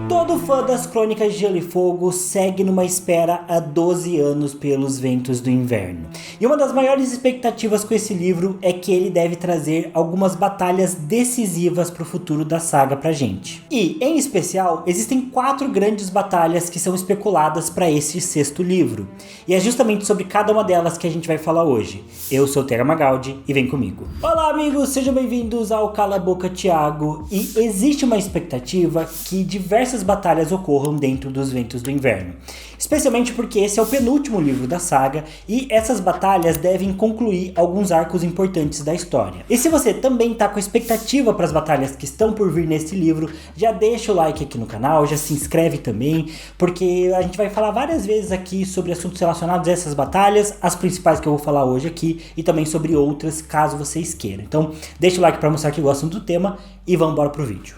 Todo fã das Crônicas de Gelo e Fogo segue numa espera há 12 anos pelos Ventos do Inverno. E uma das maiores expectativas com esse livro é que ele deve trazer algumas batalhas decisivas para o futuro da saga pra gente. E, em especial, existem 4 grandes batalhas que são especuladas para esse 6º livro. E é justamente sobre cada uma delas que a gente vai falar hoje. Eu sou o Terra Magaldi e vem comigo. Olá amigos, sejam bem-vindos ao Cala a Boca Thiago. E existe uma expectativa que diversas batalhas ocorram dentro dos Ventos do Inverno, especialmente porque esse é o penúltimo livro da saga e essas batalhas devem concluir alguns arcos importantes da história. E se você também está com expectativa para as batalhas que estão por vir nesse livro, já deixa o like aqui no canal, já se inscreve também, porque a gente vai falar várias vezes aqui sobre assuntos relacionados a essas batalhas, as principais que eu vou falar hoje aqui e também sobre outras, caso vocês queiram. Então deixa o like para mostrar que gostam do tema e vamos embora pro vídeo.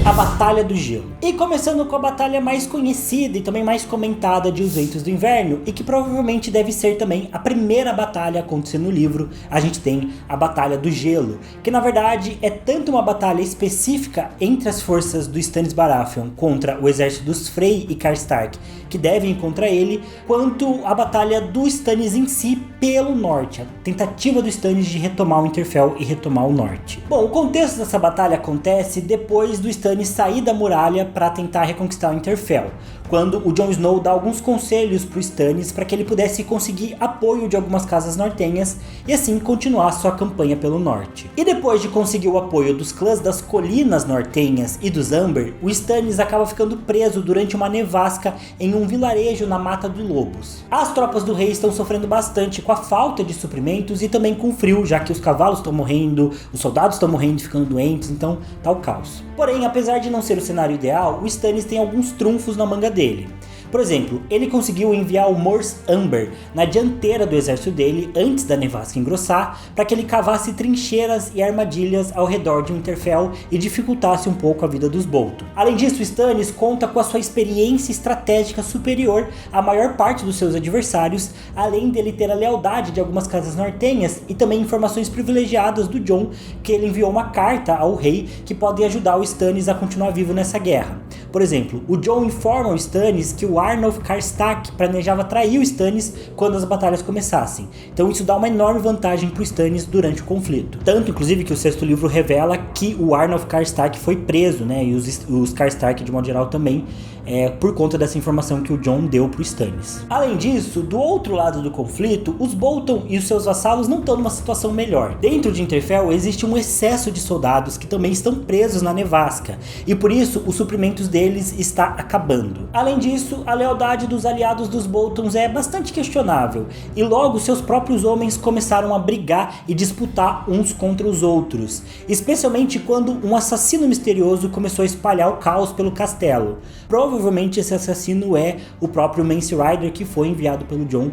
A Batalha do Gelo. E começando com a batalha mais conhecida e também mais comentada de Os Ventos do Inverno, e que provavelmente deve ser também a primeira batalha a acontecer no livro, a gente tem a Batalha do Gelo, que na verdade é tanto uma batalha específica entre as forças do Stannis Baratheon contra o exército dos Frey e Karstark, que devem contra ele, quanto a batalha do Stannis em si pelo norte, a tentativa do Stannis de retomar o Winterfell e retomar o norte. Bom, o contexto dessa batalha acontece depois do Stannis sair da muralha para tentar reconquistar o Winterfell, quando o Jon Snow dá alguns conselhos para o Stannis para que ele pudesse conseguir apoio de algumas casas nortenhas e assim continuar sua campanha pelo norte. E depois de conseguir o apoio dos clãs das colinas nortenhas e dos Amber, o Stannis acaba ficando preso durante uma nevasca em um vilarejo na Mata dos Lobos. As tropas do rei estão sofrendo bastante com a falta de suprimentos e também com frio, já que os cavalos estão morrendo, os soldados estão morrendo e ficando doentes, então tá o caos. Porém, apesar de não ser o cenário ideal, o Stannis tem alguns trunfos na manga dele. Por exemplo, ele conseguiu enviar o Morse Amber na dianteira do exército dele antes da nevasca engrossar, para que ele cavasse trincheiras e armadilhas ao redor de Winterfell e dificultasse um pouco a vida dos Bolton. Além disso, Stannis conta com a sua experiência estratégica superior à maior parte dos seus adversários, além dele ter a lealdade de algumas casas nortenhas e também informações privilegiadas do Jon, que ele enviou uma carta ao rei que pode ajudar o Stannis a continuar vivo nessa guerra. Por exemplo, o Jon informa o Stannis que o Arnulf Karstark planejava trair o Stannis quando as batalhas começassem. Então isso dá uma enorme vantagem para o Stannis durante o conflito. Tanto, inclusive, que o 6º livro revela que o Arnulf Karstark foi preso, né? E os Karstark, de modo geral, também, por conta dessa informação que o Jon deu para o Stannis. Além disso, do outro lado do conflito, os Bolton e os seus vassalos não estão numa situação melhor. Dentro de Winterfell existe um excesso de soldados que também estão presos na nevasca, e por isso os suprimentos deles está acabando. Além disso, a lealdade dos aliados dos Boltons é bastante questionável, e logo seus próprios homens começaram a brigar e disputar uns contra os outros, especialmente quando um assassino misterioso começou a espalhar o caos pelo castelo. Provavelmente esse assassino é o próprio Mance Rayder, que foi enviado pelo Jon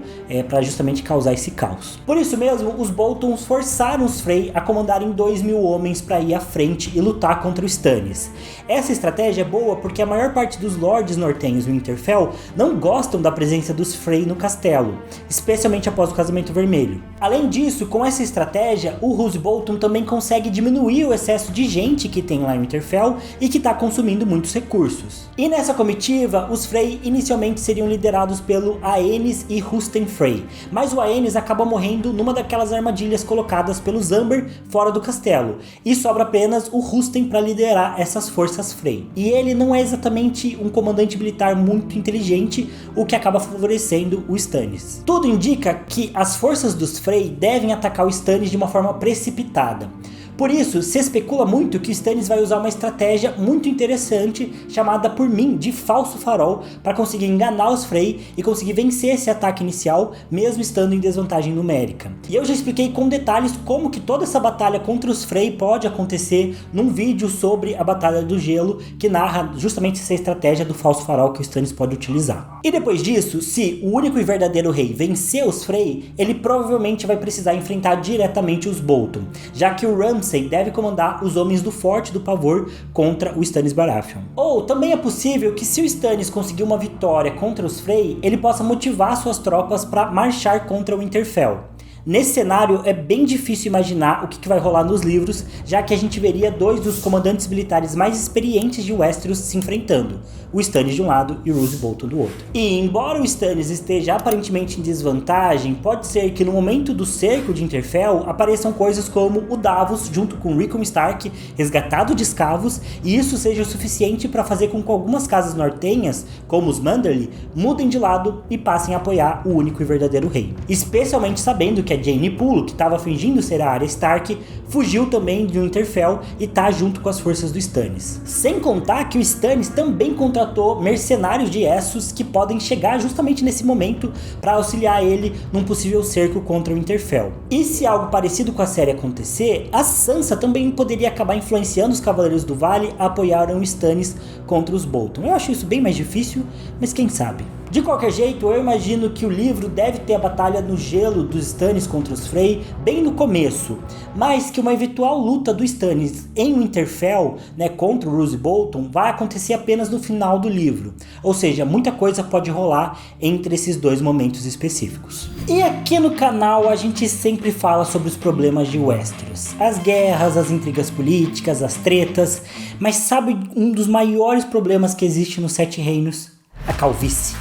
para justamente causar esse caos. Por isso mesmo, os Boltons forçaram os Frey a comandarem 2.000 homens para ir à frente e lutar contra o Stannis. Essa estratégia é boa porque a maior parte dos lords nortenhos do Winterfell não gostam da presença dos Frey no castelo, especialmente após o Casamento Vermelho. Além disso, com essa estratégia, o Roose Bolton também consegue diminuir o excesso de gente que tem lá em Winterfell e que está consumindo muitos recursos. E nessa comitiva, os Frey inicialmente seriam liderados pelo Aenys e Rusten Frey, mas o Aenys acaba morrendo numa daquelas armadilhas colocadas pelos Amber fora do castelo, e sobra apenas o Rusten para liderar essas forças Frey. E ele não é exatamente um comandante militar muito inteligente, o que acaba favorecendo o Stannis. Tudo indica que as forças dos Frey devem atacar o Stannis de uma forma precipitada. Por isso, se especula muito que o Stannis vai usar uma estratégia muito interessante, chamada por mim de falso farol, para conseguir enganar os Frey e conseguir vencer esse ataque inicial, mesmo estando em desvantagem numérica. E eu já expliquei com detalhes como que toda essa batalha contra os Frey pode acontecer num vídeo sobre a Batalha do Gelo, que narra justamente essa estratégia do falso farol que o Stannis pode utilizar. E depois disso, se o único e verdadeiro rei vencer os Frey, ele provavelmente vai precisar enfrentar diretamente os Bolton, já que o Ramsay deve comandar os homens do Forte do Pavor contra o Stannis Baratheon. Ou também é possível que, se o Stannis conseguir uma vitória contra os Frey, ele possa motivar suas tropas para marchar contra o Winterfell. Nesse cenário é bem difícil imaginar o que vai rolar nos livros, já que a gente veria dois dos comandantes militares mais experientes de Westeros se enfrentando, o Stannis de um lado e o Roose Bolton do outro. E embora o Stannis esteja aparentemente em desvantagem, pode ser que no momento do cerco de Winterfell apareçam coisas como o Davos junto com Rickon Stark resgatado de escravos, e isso seja o suficiente para fazer com que algumas casas nortenhas, como os Manderly, mudem de lado e passem a apoiar o único e verdadeiro rei. Especialmente sabendo que a Jeyne Poole, que estava fingindo ser a Arya Stark, fugiu também de Winterfell e tá junto com as forças do Stannis. Sem contar que o Stannis também contratou mercenários de Essos que podem chegar justamente nesse momento para auxiliar ele num possível cerco contra o Winterfell. E se algo parecido com a série acontecer, a Sansa também poderia acabar influenciando os Cavaleiros do Vale a apoiarem o Stannis contra os Bolton. Eu acho isso bem mais difícil, mas quem sabe. De qualquer jeito, eu imagino que o livro deve ter a batalha no gelo dos Stannis contra os Frey bem no começo, mas que uma eventual luta do Stannis em Winterfell, contra o Roose Bolton, vai acontecer apenas no final do livro. Ou seja, muita coisa pode rolar entre esses dois momentos específicos. E aqui no canal a gente sempre fala sobre os problemas de Westeros. As guerras, as intrigas políticas, as tretas, mas sabe um dos maiores problemas que existe nos Sete Reinos? A calvície.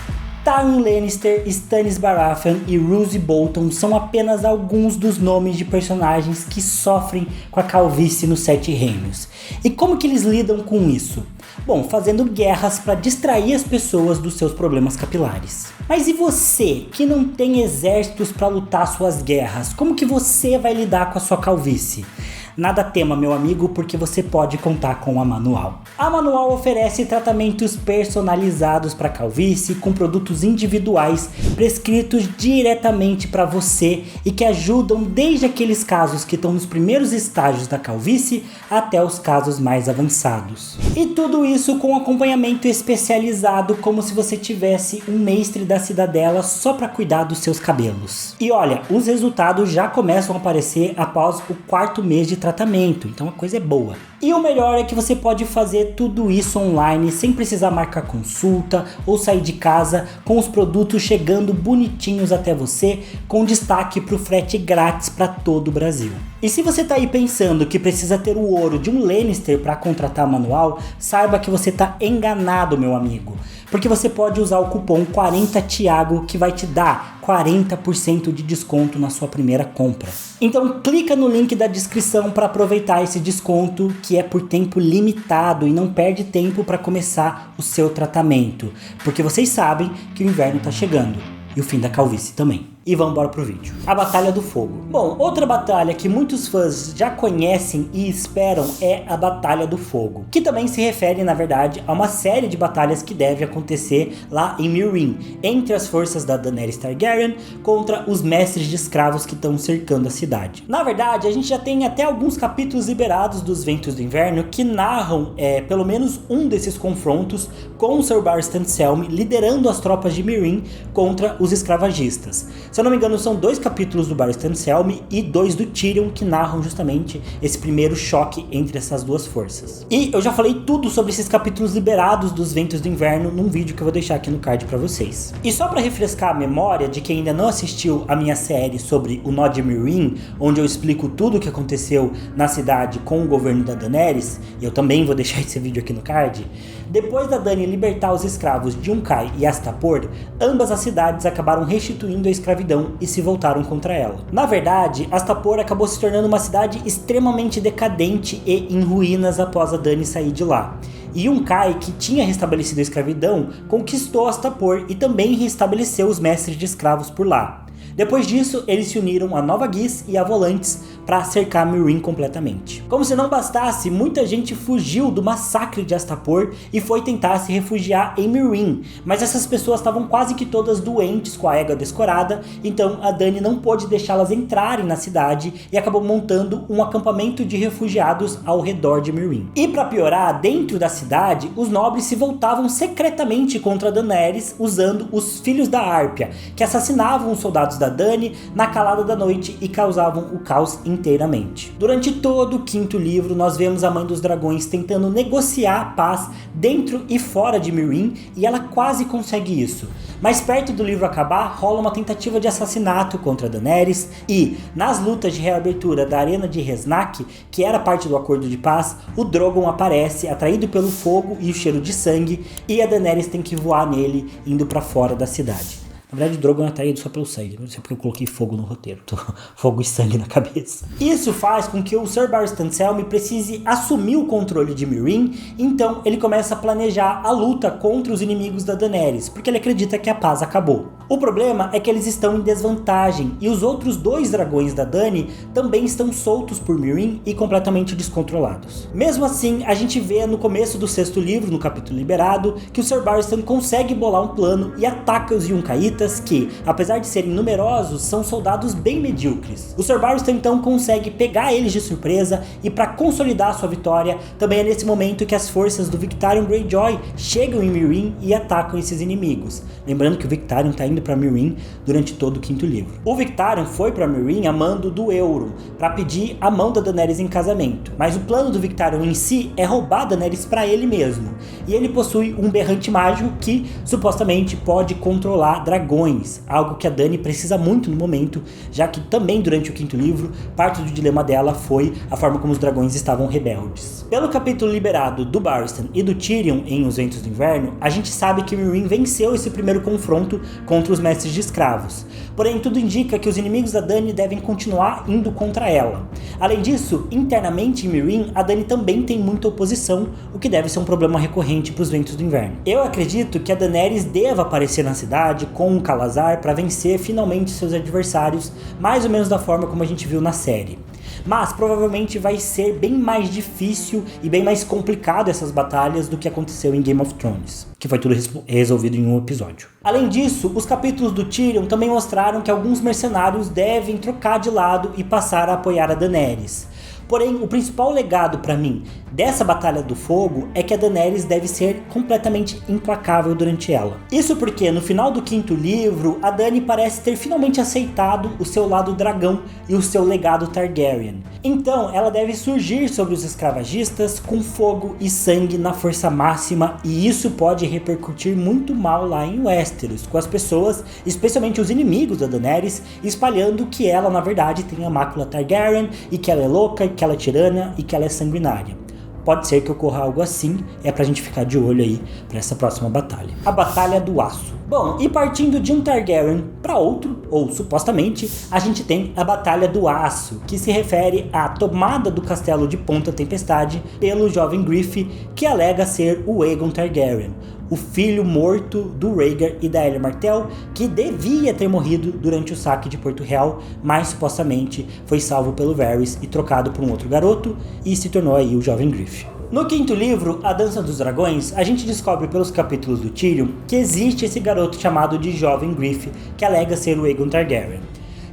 Tywin Lannister, Stannis Baratheon e Roose Bolton são apenas alguns dos nomes de personagens que sofrem com a calvície nos Sete Reinos. E como que eles lidam com isso? Bom, fazendo guerras para distrair as pessoas dos seus problemas capilares. Mas e você, que não tem exércitos para lutar suas guerras? Como que você vai lidar com a sua calvície? Nada tema, meu amigo, porque você pode contar com a Manual. A Manual oferece tratamentos personalizados para calvície com produtos individuais prescritos diretamente para você e que ajudam desde aqueles casos que estão nos primeiros estágios da calvície até os casos mais avançados. E tudo isso com acompanhamento especializado, como se você tivesse um mestre da cidadela só para cuidar dos seus cabelos. E olha, os resultados já começam a aparecer após o 4º mês de tratamento, então a coisa é boa. E o melhor é que você pode fazer tudo isso online sem precisar marcar consulta ou sair de casa, com os produtos chegando bonitinhos até você, com destaque para o frete grátis para todo o Brasil. E se você tá aí pensando que precisa ter o ouro de um Lannister para contratar a Manual, saiba que você tá enganado, meu amigo. Porque você pode usar o cupom 40TIAGO que vai te dar 40% de desconto na sua primeira compra. Então clica no link da descrição para aproveitar esse desconto que é por tempo limitado e não perde tempo para começar o seu tratamento. Porque vocês sabem que o inverno tá chegando e o fim da calvície também. E vamos embora pro vídeo. A Batalha do Fogo. Bom, outra batalha que muitos fãs já conhecem e esperam é a Batalha do Fogo, que também se refere, na verdade, a uma série de batalhas que deve acontecer lá em Meereen, entre as forças da Daenerys Targaryen contra os mestres de escravos que estão cercando a cidade. Na verdade, a gente já tem até alguns capítulos liberados dos Ventos do Inverno que narram pelo menos um desses confrontos com o Sir Barristan Selmy liderando as tropas de Meereen contra os escravagistas. Se eu não me engano, são 2 capítulos do Barristan Selmy e 2 do Tyrion que narram justamente esse primeiro choque entre essas duas forças. E eu já falei tudo sobre esses capítulos liberados dos Ventos do Inverno num vídeo que eu vou deixar aqui no card pra vocês. E só pra refrescar a memória de quem ainda não assistiu a minha série sobre o Nó de Meereen, onde eu explico tudo o que aconteceu na cidade com o governo da Daenerys, e eu também vou deixar esse vídeo aqui no card, depois da Dany libertar os escravos de Yunkai e Astapor, ambas as cidades acabaram restituindo a escravidão e se voltaram contra ela. Na verdade, Astapor acabou se tornando uma cidade extremamente decadente e em ruínas após a Dany sair de lá. E Yunkai, que tinha restabelecido a escravidão, conquistou Astapor e também restabeleceu os mestres de escravos por lá. Depois disso, eles se uniram a Nova Guiz e a Volantis para cercar Meereen completamente. Como se não bastasse, muita gente fugiu do massacre de Astapor e foi tentar se refugiar em Meereen, mas essas pessoas estavam quase que todas doentes com a égua descorada, então a Dany não pôde deixá-las entrarem na cidade e acabou montando um acampamento de refugiados ao redor de Meereen. E para piorar, dentro da cidade, os nobres se voltavam secretamente contra Daenerys usando os Filhos da Árpia, que assassinavam os soldados da da Dany na calada da noite e causavam o caos inteiramente. Durante todo o quinto livro, nós vemos a Mãe dos Dragões tentando negociar a paz dentro e fora de Meereen, e ela quase consegue isso. Mas perto do livro acabar, rola uma tentativa de assassinato contra Daenerys e, nas lutas de reabertura da Arena de Reznak, que era parte do acordo de paz, o Drogon aparece, atraído pelo fogo e o cheiro de sangue, e a Daenerys tem que voar nele, indo pra fora da cidade. Na verdade, o Drogon é atraído só pelo sangue. Não sei porque eu coloquei fogo no roteiro. Fogo e sangue na cabeça. Isso faz com que o Sir Barristan Selmy precise assumir o controle de Meereen. Então, ele começa a planejar a luta contra os inimigos da Daenerys, porque ele acredita que a paz acabou. O problema é que eles estão em desvantagem, e os outros 2 dragões da Dany também estão soltos por Meereen e completamente descontrolados. Mesmo assim, a gente vê no começo do 6º livro, no capítulo liberado, que o Sir Barristan consegue bolar um plano e ataca os Yuncaítas, que, apesar de serem numerosos, são soldados bem medíocres. O Sir Barristan então consegue pegar eles de surpresa, e para consolidar sua vitória, também é nesse momento que as forças do Victarion Greyjoy chegam em Meereen e atacam esses inimigos. Lembrando que o Victarion está indo para Meereen durante todo o 5º livro. O Victarion foi para Meereen a mando do Euron, para pedir a mão da Daenerys em casamento. Mas o plano do Victarion em si é roubar a Daenerys para ele mesmo. E ele possui um berrante mágico que, supostamente, pode controlar dragões, algo que a Dany precisa muito no momento, já que também durante o 5º livro, parte do dilema dela foi a forma como os dragões estavam rebeldes. Pelo capítulo liberado do Barristan e do Tyrion em Os Ventos do Inverno, a gente sabe que Meereen venceu esse primeiro confronto contra os mestres de escravos. Porém, tudo indica que os inimigos da Dany devem continuar indo contra ela. Além disso, internamente em Meereen, a Dany também tem muita oposição, o que deve ser um problema recorrente para os Ventos do Inverno. Eu acredito que a Daenerys deva aparecer na cidade com o Calazar para vencer finalmente seus adversários, mais ou menos da forma como a gente viu na série. Mas provavelmente vai ser bem mais difícil e bem mais complicado essas batalhas do que aconteceu em Game of Thrones, que foi tudo resolvido em um episódio. Além disso, os capítulos do Tyrion também mostraram que alguns mercenários devem trocar de lado e passar a apoiar a Daenerys. Porém, o principal legado para mim dessa Batalha do Fogo é que a Daenerys deve ser completamente implacável durante ela. Isso porque no final do 5º livro, a Dany parece ter finalmente aceitado o seu lado dragão e o seu legado Targaryen. Então, ela deve surgir sobre os escravagistas com fogo e sangue na força máxima, e isso pode repercutir muito mal lá em Westeros, com as pessoas, especialmente os inimigos da Daenerys, espalhando que ela na verdade tem a mácula Targaryen e que ela é louca, que ela é tirana e que ela é sanguinária. Pode ser que ocorra algo assim, é pra gente ficar de olho aí pra essa próxima batalha. A Batalha do Aço. Bom, e partindo de um Targaryen para outro, ou supostamente, a gente tem a Batalha do Aço, que se refere à tomada do castelo de Ponta Tempestade pelo jovem Griff, que alega ser o Aegon Targaryen, o filho morto do Rhaegar e da Elia Martell, que devia ter morrido durante o saque de Porto Real, mas supostamente foi salvo pelo Varys e trocado por um outro garoto, e se tornou aí o jovem Griff. No 5º livro, A Dança dos Dragões, a gente descobre pelos capítulos do Tyrion que existe esse garoto chamado de Jovem Griff, que alega ser o Aegon Targaryen.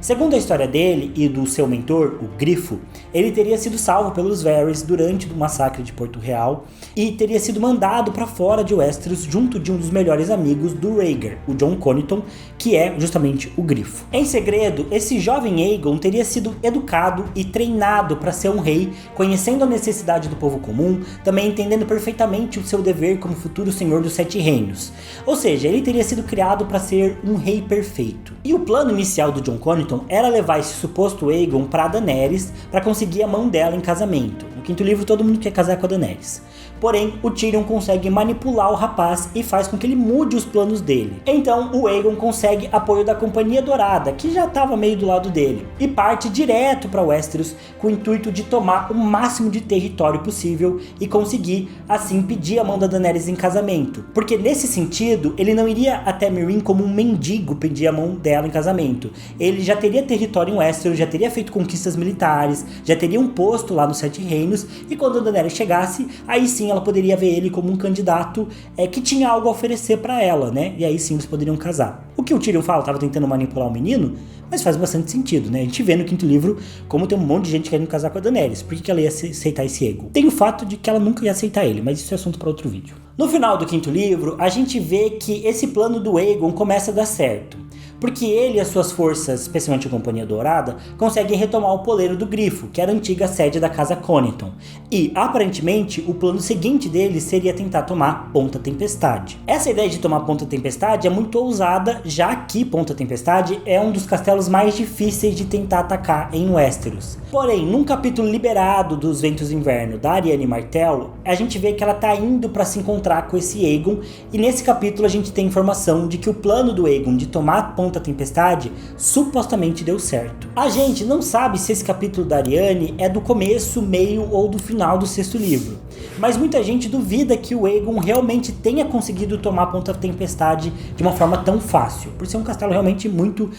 Segundo a história dele e do seu mentor, o Grifo, ele teria sido salvo pelos Varys durante o massacre de Porto Real e teria sido mandado para fora de Westeros junto de um dos melhores amigos do Rhaegar, o Jon Connington, que é justamente o Grifo. Em segredo, esse jovem Aegon teria sido educado e treinado para ser um rei, conhecendo a necessidade do povo comum, também entendendo perfeitamente o seu dever como futuro senhor dos 7 reinos. Ou seja, ele teria sido criado para ser um rei perfeito. E o plano inicial do Jon Connington era levar esse suposto Aegon para Daenerys para conseguir a mão dela em casamento. No 5º livro todo mundo quer casar com a Daenerys. Porém, o Tyrion consegue manipular o rapaz e faz com que ele mude os planos dele. Então, o Aegon consegue apoio da Companhia Dourada, que já estava meio do lado dele, e parte direto para Westeros com o intuito de tomar o máximo de território possível e conseguir, assim, pedir a mão da Daenerys em casamento. Porque nesse sentido, ele não iria até Meereen como um mendigo pedir a mão dela em casamento. Ele já teria território em Westeros, já teria feito conquistas militares, já teria um posto lá nos 7 reinos, e quando a Daenerys chegasse, aí sim ela poderia ver ele como um candidato que tinha algo a oferecer pra ela, né? E aí sim eles poderiam casar. O que o Tyrion fala, tava tentando manipular o menino, mas faz bastante sentido, né? A gente vê no 5º livro como tem um monte de gente querendo casar com a Daenerys. Por que ela ia aceitar esse Aegon? Tem o fato de que ela nunca ia aceitar ele, mas isso é assunto para outro vídeo. No final do 5º livro, a gente vê que esse plano do Aegon começa a dar certo. porque ele e as suas forças, especialmente a Companhia Dourada, conseguem retomar o Poleiro do Grifo, que era a antiga sede da Casa Coniton. E, aparentemente, o plano seguinte deles seria tentar tomar Ponta Tempestade. Essa ideia de tomar Ponta Tempestade é muito ousada, já que Ponta Tempestade é um dos castelos mais difíceis de tentar atacar em Westeros. Porém, num capítulo liberado dos Ventos do Inverno da Arianne Martell, a gente vê que ela tá indo para se encontrar com esse Aegon, e nesse capítulo a gente tem informação de que o plano do Aegon de tomar Ponta Tempestade supostamente deu certo. A gente não sabe se esse capítulo da Arianne é do começo, meio ou do final do 6º livro, mas muita gente duvida que o Aegon realmente tenha conseguido tomar Ponta Tempestade de uma forma tão fácil, por ser um castelo realmente muito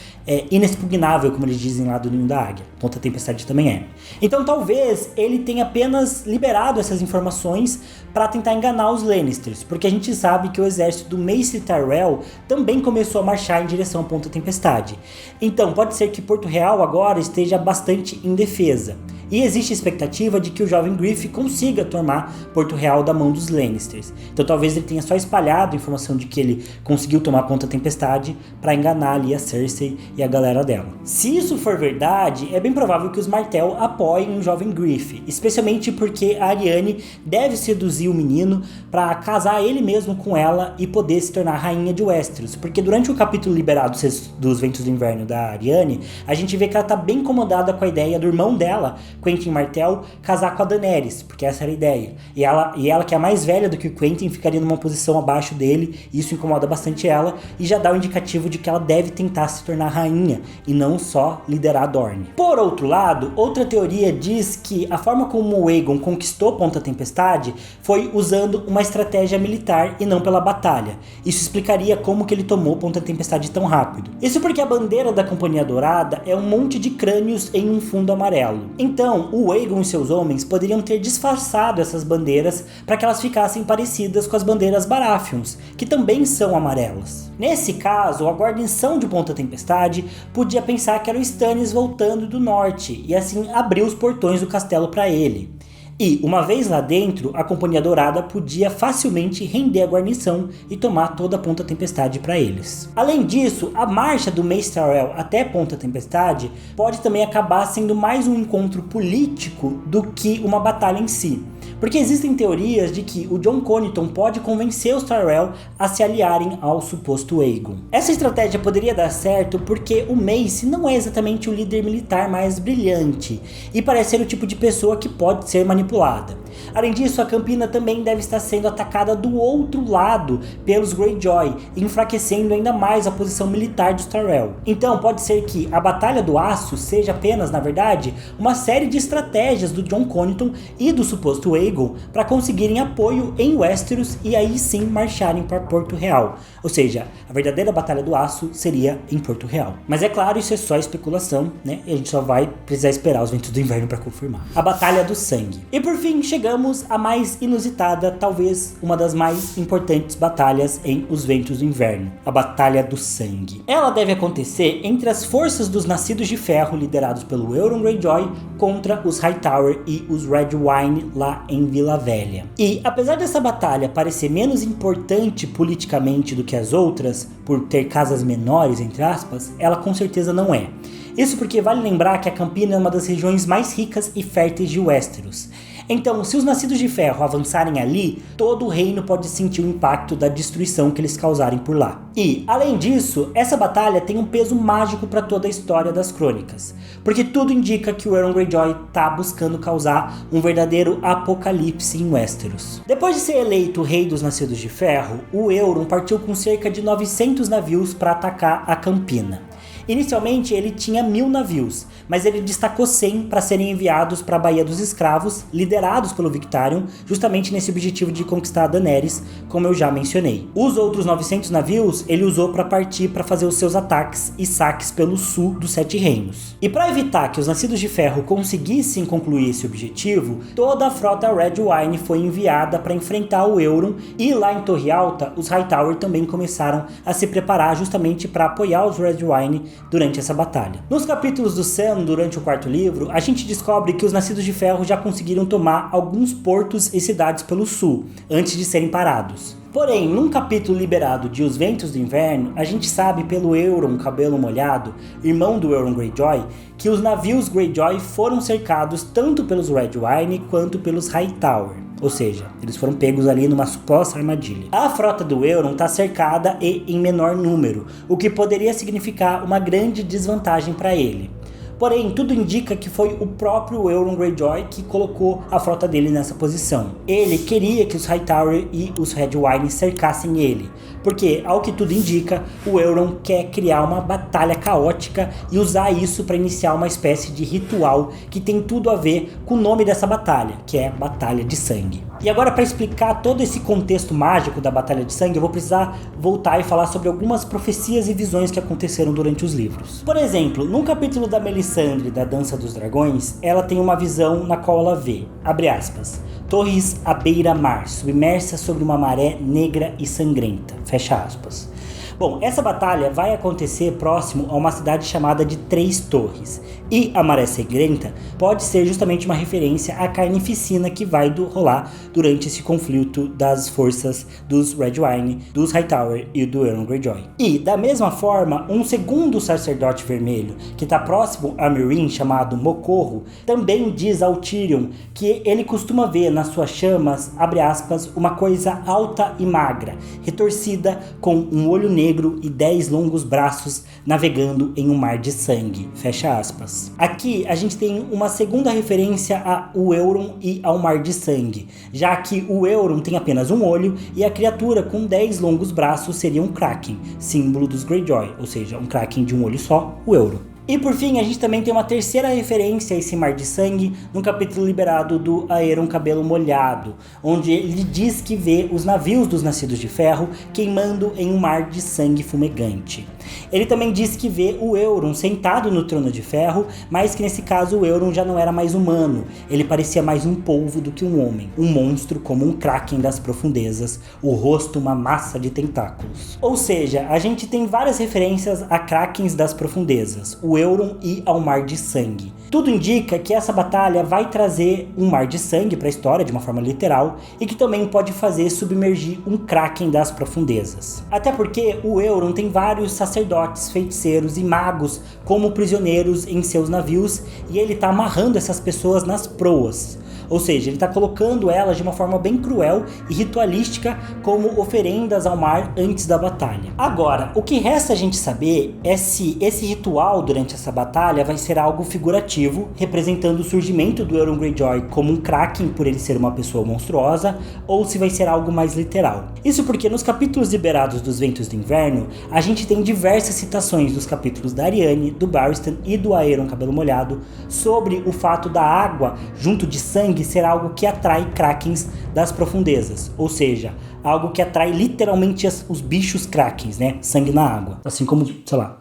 inexpugnável, como eles dizem lá do Ninho da Águia. Ponta Tempestade também é. Então talvez ele tenha apenas liberado essas informações para tentar enganar os Lannisters, porque a gente sabe que o exército do Mace Tyrell também começou a marchar em direção à Ponta Tempestade. Então pode ser que Porto Real agora esteja bastante indefesa. E existe a expectativa de que o jovem Griff consiga tomar Porto Real da mão dos Lannisters. Então talvez ele tenha só espalhado a informação de que ele conseguiu tomar Ponta Tempestade para enganar ali a Cersei e a galera dela. Se isso for verdade, é bem provável que os Martell apoiem o jovem Griff, especialmente porque a Arianne deve seduzir o menino para casar ele mesmo com ela e poder se tornar rainha de Westeros. Porque durante o capítulo liberado dos Ventos do Inverno da Arianne, a gente vê que ela tá bem incomodada com a ideia do irmão dela, Quentyn Martell, casar com a Daenerys, porque essa era a ideia. E ela, que é mais velha do que o Quentyn, ficaria numa posição abaixo dele, e isso incomoda bastante ela, e já dá o indicativo de que ela deve tentar se tornar rainha, e não só liderar a Dorne. Por outro lado, outra teoria diz que a forma como o Aegon conquistou Ponta Tempestade foi usando uma estratégia militar e não pela batalha. Isso explicaria como que ele tomou Ponta Tempestade tão rápido. Isso porque a bandeira da Companhia Dourada é um monte de crânios em um fundo amarelo. Então, o Aegon e seus homens poderiam ter disfarçado essas bandeiras para que elas ficassem parecidas com as bandeiras Baratheons, que também são amarelas. Nesse caso, a guarnição de Ponta Tempestade podia pensar que era o Stannis voltando do norte e assim abrir os portões do castelo para ele. E, uma vez lá dentro, a Companhia Dourada podia facilmente render a guarnição e tomar toda a Ponta Tempestade para eles. Além disso, a marcha do Mace Tyrell até Ponta Tempestade pode também acabar sendo mais um encontro político do que uma batalha em si. Porque existem teorias de que o Jon Coniton pode convencer os Tyrell a se aliarem ao suposto Aegon. Essa estratégia poderia dar certo porque o Mace não é exatamente o líder militar mais brilhante e parece ser o tipo de pessoa que pode ser manipulada. Além disso, a Campina também deve estar sendo atacada do outro lado pelos Greyjoy, enfraquecendo ainda mais a posição militar dos Tyrell. Então pode ser que a Batalha do Aço seja apenas, na verdade, uma série de estratégias do Jon Coniton e do suposto Aegon para conseguirem apoio em Westeros e aí sim marcharem para Porto Real. Ou seja, a verdadeira Batalha do Aço seria em Porto Real. Mas é claro, isso é só especulação, né? E a gente só vai precisar esperar os Ventos do Inverno para confirmar. A Batalha do Sangue. E por fim, chegamos à mais inusitada, talvez uma das mais importantes batalhas em Os Ventos do Inverno, a Batalha do Sangue. Ela deve acontecer entre as forças dos Nascidos de Ferro, liderados pelo Euron Greyjoy, contra os Hightower e os Redwyne lá em Vila Velha. E apesar dessa batalha parecer menos importante politicamente do que as outras, por ter casas menores, entre aspas, ela com certeza não é. Isso porque vale lembrar que a Campina é uma das regiões mais ricas e férteis de Westeros. Então, se os Nascidos de Ferro avançarem ali, todo o reino pode sentir o impacto da destruição que eles causarem por lá. E, além disso, essa batalha tem um peso mágico para toda a história das crônicas, porque tudo indica que o Euron Greyjoy está buscando causar um verdadeiro apocalipse em Westeros. Depois de ser eleito rei dos Nascidos de Ferro, o Euron partiu com cerca de 900 navios para atacar a Campina. Inicialmente ele tinha 1000 navios, mas ele destacou 100 para serem enviados para a Baía dos Escravos, liderados pelo Victarion, justamente nesse objetivo de conquistar a Daenerys, como eu já mencionei. Os outros 900 navios ele usou para partir para fazer os seus ataques e saques pelo sul dos Sete Reinos. E para evitar que os Nascidos de Ferro conseguissem concluir esse objetivo, toda a frota Redwyne foi enviada para enfrentar o Euron, e lá em Torre Alta, os Hightower também começaram a se preparar justamente para apoiar os Redwyne durante essa batalha. Nos capítulos do Sam, durante o quarto livro, a gente descobre que os Nascidos de Ferro já conseguiram tomar alguns portos e cidades pelo sul, antes de serem parados. Porém, num capítulo liberado de Os Ventos do Inverno, a gente sabe pelo Euron Cabelo Molhado, irmão do Euron Greyjoy, que os navios Greyjoy foram cercados tanto pelos Redwyne quanto pelos Hightower. Ou seja, eles foram pegos ali numa suposta armadilha. A frota do Euron está cercada e em menor número, o que poderia significar uma grande desvantagem para ele. Porém, tudo indica que foi o próprio Euron Greyjoy que colocou a frota dele nessa posição. Ele queria que os Hightower e os Redwyne cercassem ele, porque, ao que tudo indica, o Euron quer criar uma batalha caótica e usar isso para iniciar uma espécie de ritual que tem tudo a ver com o nome dessa batalha, que é Batalha de Sangue. E agora, para explicar todo esse contexto mágico da Batalha de Sangue, eu vou precisar voltar e falar sobre algumas profecias e visões que aconteceram durante os livros. Por exemplo, num capítulo da Melisandre, da Dança dos Dragões, ela tem uma visão na qual ela vê, abre aspas, torres à beira-mar, submersas sobre uma maré negra e sangrenta, fecha aspas. Bom, essa batalha vai acontecer próximo a uma cidade chamada de Três Torres, e a maré sangrenta pode ser justamente uma referência à carnificina que vai rolar durante esse conflito das forças dos Redwyne, dos Hightower e do Euron Greyjoy. E, da mesma forma, um segundo sacerdote vermelho, que está próximo a Meereen, chamado Mocorro, também diz ao Tyrion que ele costuma ver nas suas chamas, abre aspas, uma coisa alta e magra, retorcida com um olho negro e 10 longos braços navegando em um mar de sangue, fecha aspas. Aqui a gente tem uma segunda referência ao Euron e ao Mar de Sangue, já que o Euron tem apenas um olho e a criatura com 10 longos braços seria um Kraken, símbolo dos Greyjoy, ou seja, um Kraken de um olho só, o Euron. E por fim, a gente também tem uma terceira referência a esse mar de sangue no capítulo liberado do Aeron Cabelo Molhado, onde ele diz que vê os navios dos Nascidos de Ferro queimando em um mar de sangue fumegante. Ele também diz que vê o Euron sentado no trono de ferro, mas que nesse caso o Euron já não era mais humano, ele parecia mais um polvo do que um homem, um monstro como um Kraken das profundezas, o rosto uma massa de tentáculos. Ou seja, a gente tem várias referências a Krakens das profundezas, o Euron e ao Mar de Sangue. Tudo indica que essa batalha vai trazer um mar de sangue para a história de uma forma literal e que também pode fazer submergir um Kraken das profundezas. Até porque o Euron tem vários sacerdotes, feiticeiros e magos como prisioneiros em seus navios e ele está amarrando essas pessoas nas proas. Ou seja, ele está colocando elas de uma forma bem cruel e ritualística como oferendas ao mar antes da batalha. Agora, o que resta a gente saber é se esse ritual durante essa batalha vai ser algo figurativo, representando o surgimento do Euron Greyjoy como um Kraken por ele ser uma pessoa monstruosa, ou se vai ser algo mais literal. Isso porque nos capítulos liberados dos Ventos do Inverno, a gente tem diversas citações dos capítulos da Arianne, do Barristan e do Aeron Cabelo Molhado sobre o fato da água junto de sangue ser algo que atrai Krakens das profundezas, ou seja, algo que atrai literalmente os bichos Krakens, né? Sangue na água, assim como, sei lá,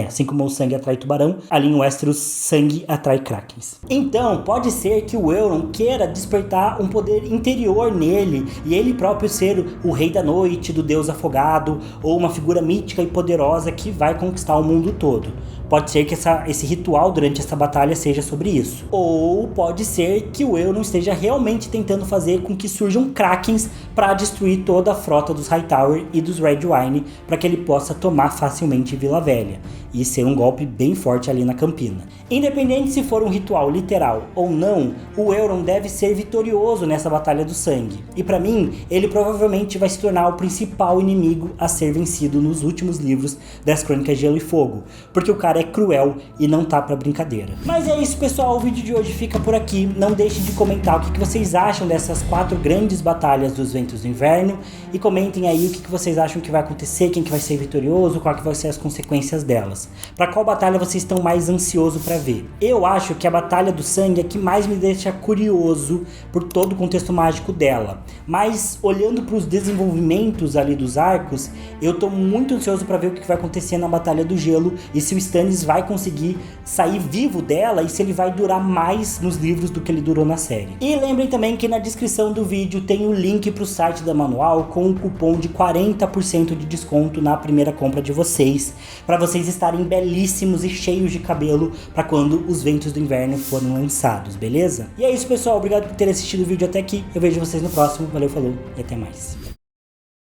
assim como o sangue atrai tubarão, ali em Westeros, sangue atrai Krakens. Então, pode ser que o Euron queira despertar um poder interior nele, e ele próprio ser o Rei da Noite, do Deus Afogado, ou uma figura mítica e poderosa que vai conquistar o mundo todo. Pode ser que esse ritual durante essa batalha seja sobre isso. Ou pode ser que o Euron esteja realmente tentando fazer com que surjam Krakens para destruir toda a frota dos Hightower e dos Redwyne, para que ele possa tomar facilmente Vila Velha e ser um golpe bem forte ali na Campina. Independente se for um ritual literal ou não, o Euron deve ser vitorioso nessa batalha do sangue. E para mim, ele provavelmente vai se tornar o principal inimigo a ser vencido nos últimos livros das Crônicas de Gelo e Fogo, porque o cara é cruel e não tá pra brincadeira. Mas é isso, pessoal, o vídeo de hoje fica por aqui. Não deixem de comentar o que vocês acham dessas 4 grandes batalhas dos Ventos do Inverno, e comentem aí o que vocês acham que vai acontecer, quem que vai ser vitorioso, qual que vai ser as consequências delas. Pra qual batalha vocês estão mais ansiosos pra ver? Eu acho que a Batalha do Sangue é que mais me deixa curioso por todo o contexto mágico dela, mas olhando pros desenvolvimentos ali dos arcos, eu tô muito ansioso pra ver o que vai acontecer na Batalha do Gelo e se o Stannis vai conseguir sair vivo dela e se ele vai durar mais nos livros do que ele durou na série. E lembrem também que na descrição do vídeo tem o link pro site da Manual com um cupom de 40% de desconto na primeira compra de vocês, para vocês estarem belíssimos e cheios de cabelo para quando os Ventos do Inverno forem lançados, beleza? E é isso, pessoal, obrigado por terem assistido o vídeo até aqui, eu vejo vocês no próximo, valeu, falou e até mais.